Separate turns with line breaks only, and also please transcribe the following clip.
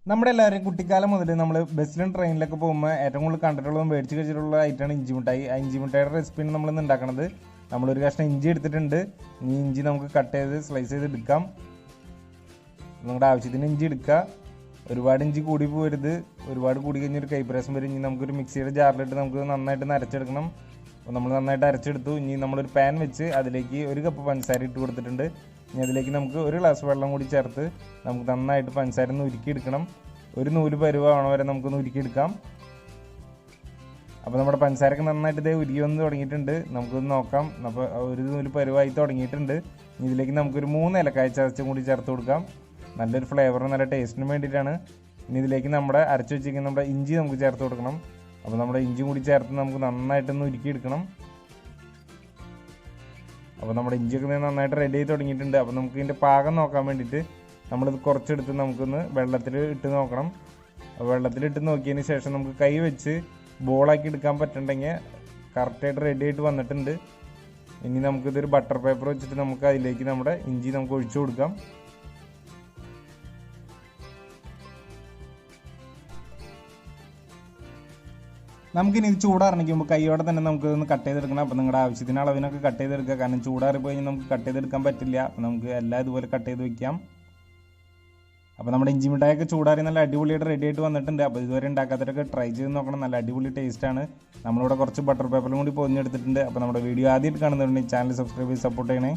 നമ്മുടെ എല്ലാവരെയും കുട്ടിക്കാലം മുതൽ നമ്മൾ ബസ്സിലും ട്രെയിനിലൊക്കെ പോകുമ്പോൾ ഏറ്റവും കൂടുതൽ കണ്ടിട്ടുള്ളതും മേടിച്ച് കഴിച്ചിട്ടുള്ള ഐറ്റമാണ് ഇഞ്ചി മിഠായി. ആ ഇഞ്ചി മിഠായിയുടെ റെസിപ്പിയാണ് നമ്മളിന്ന് ഉണ്ടാക്കുന്നത്. നമ്മളൊരു കഷ്ണം ഇഞ്ചി എടുത്തിട്ടുണ്ട്. ഈ ഇഞ്ചി നമുക്ക് കട്ട് ചെയ്ത് സ്ലൈസ് ചെയ്ത് എടുക്കാം. നിങ്ങളുടെ ആവശ്യത്തിന് ഇഞ്ചി എടുക്കുക. ഒരുപാട് ഇഞ്ചി കൂടി പോകരുത്. ഒരുപാട് കൂടി കഴിഞ്ഞൊരു കൈപ്രസം വരും. ഇനി നമുക്കൊരു മിക്സിയുടെ ജാറിലിട്ട് നമുക്ക് നന്നായിട്ട് അരച്ചെടുക്കണം. അപ്പോൾ നമ്മൾ നന്നായിട്ട് അരച്ചെടുത്തു. ഇനി നമ്മളൊരു പാൻ വെച്ച് അതിലേക്ക് 1 കപ്പ് പഞ്ചസാര ഇട്ട് കൊടുത്തിട്ടുണ്ട്. ഇനി അതിലേക്ക് നമുക്ക് 1 ഗ്ലാസ് വെള്ളം കൂടി ചേർത്ത് നമുക്ക് നന്നായിട്ട് പഞ്ചസാര ഒന്ന് ഉരുക്കിയെടുക്കണം. ഒരു നൂല് പരുവാവണ വരെ നമുക്കൊന്ന് ഉരുക്കിയെടുക്കാം. അപ്പോൾ നമ്മുടെ പഞ്ചസാരക്ക് നന്നായിട്ട് ഇതേ ഉരുക്കി വന്ന് തുടങ്ങിയിട്ടുണ്ട്. നമുക്കൊന്ന് നോക്കാം. അപ്പോൾ ഒരു നൂല് പരുവായി തുടങ്ങിയിട്ടുണ്ട്. ഇതിലേക്ക് നമുക്കൊരു 3 ഏലക്കായ ചതച്ചും കൂടി ചേർത്ത് കൊടുക്കാം. നല്ലൊരു ഫ്ലേവറിന് നല്ല ടേസ്റ്റിന് വേണ്ടിയിട്ടാണ്. ഇനി ഇതിലേക്ക് നമ്മുടെ അരച്ച് വെച്ചിരിക്കുന്ന നമ്മുടെ ഇഞ്ചി നമുക്ക് ചേർത്ത് കൊടുക്കണം. അപ്പോൾ നമ്മുടെ ഇഞ്ചി കൂടി ചേർത്ത് നമുക്ക് നന്നായിട്ടൊന്ന് ഉരുക്കിയെടുക്കണം. അപ്പോൾ നമ്മുടെ ഇഞ്ചിയൊക്കെ നന്നായിട്ട് റെഡി ആയി തുടങ്ങിയിട്ടുണ്ട്. അപ്പോൾ നമുക്ക് ഇതിൻ്റെ പാകം നോക്കാൻ വേണ്ടിയിട്ട് നമ്മളിത് കുറച്ചെടുത്ത് നമുക്കൊന്ന് വെള്ളത്തിൽ ഇട്ട് നോക്കണം. വെള്ളത്തിലിട്ട് നോക്കിയതിന് ശേഷം നമുക്ക് കൈ വെച്ച് ബോളാക്കി എടുക്കാൻ പറ്റുന്നുണ്ടെങ്കിൽ കറക്റ്റായിട്ട് റെഡി ആയിട്ട് വന്നിട്ടുണ്ട്. ഇനി നമുക്കിതൊരു ബട്ടർ പേപ്പർ വെച്ചിട്ട് നമുക്ക് അതിലേക്ക് നമ്മുടെ ഇഞ്ചി നമുക്ക് ഒഴിച്ചു കൊടുക്കാം. നമുക്കിനി ഇത് ചൂടാറിക്കുമ്പോൾ കൈയോടെ തന്നെ നമുക്കിതൊന്ന് കട്ട് ചെയ്തെടുക്കണം. അപ്പോൾ നിങ്ങളുടെ ആവശ്യത്തിന് അളവിനൊക്കെ കട്ട് ചെയ്തെടുക്കുക. കാരണം ചൂടാറി പോയി നമുക്ക് കട്ട് ചെയ്തെടുക്കാൻ പറ്റില്ല. അപ്പോൾ നമുക്ക് എല്ലാം ഇതുപോലെ കട്ട് ചെയ്ത് വയ്ക്കാം. അപ്പോൾ നമ്മുടെ ഇഞ്ചി മിഠായിയൊക്കെ ചൂടാറി നല്ല അടിപൊളിയായിട്ട് റെഡി ആയിട്ട് വന്നിട്ടുണ്ട്. അപ്പോൾ ഇതുവരെ ഉണ്ടാക്കാത്തവരൊക്കെ ട്രൈ ചെയ്ത് നോക്കണം. നല്ല അടിപൊളി ടേസ്റ്റാണ്. നമ്മളിവിടെ കുറച്ച് ബട്ടർ പേപ്പറും കൂടി പൊതിഞ്ഞെടുത്തിട്ടുണ്ട്. അപ്പോൾ നമ്മുടെ വീഡിയോ ആദ്യമായിട്ട് കാണുന്നവരുണ്ടെങ്കിൽ ചാനൽ സബ്സ്ക്രൈബ് ചെയ്ത് സപ്പോർട്ട് ചെയ്യണേ.